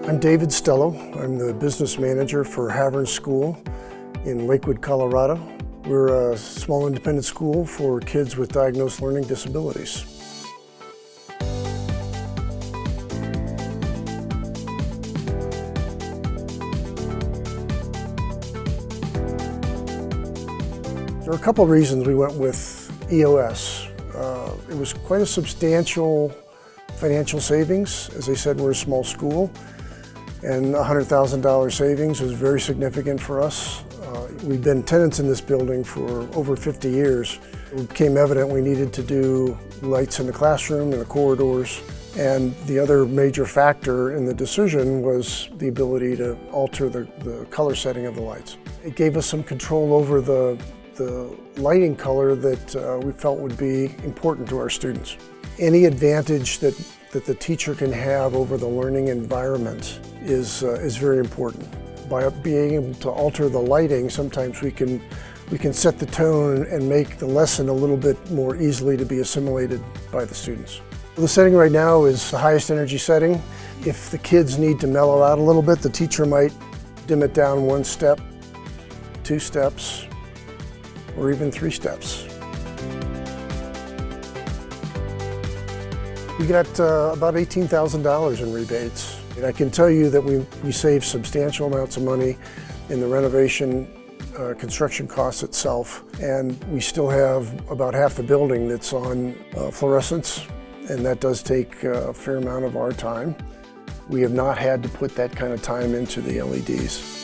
I'm David Stello. I'm the business manager for Havern School in Lakewood, Colorado. We're a small independent school for kids with diagnosed learning disabilities. There are a couple of reasons we went with EOS. It was quite a substantial financial savings. As I said, we're a small school, and $100,000 savings was very significant for us. We've been tenants in this building for over 50 years. It became evident we needed to do lights in the classroom and the corridors, and the other major factor in the decision was the ability to alter the color setting of the lights. It gave us some control over the lighting color that we felt would be important to our students. Any advantage that the teacher can have over the learning environment is very important. By being able to alter the lighting, sometimes we can set the tone and make the lesson a little bit more easily to be assimilated by the students. The setting right now is the highest energy setting. If the kids need to mellow out a little bit, the teacher might dim it down 1 step, 2 steps, or even 3 steps. We got about $18,000 in rebates. And I can tell you that we saved substantial amounts of money in the renovation construction costs itself, and we still have about half the building that's on fluorescents, and that does take a fair amount of our time. We have not had to put that kind of time into the LEDs.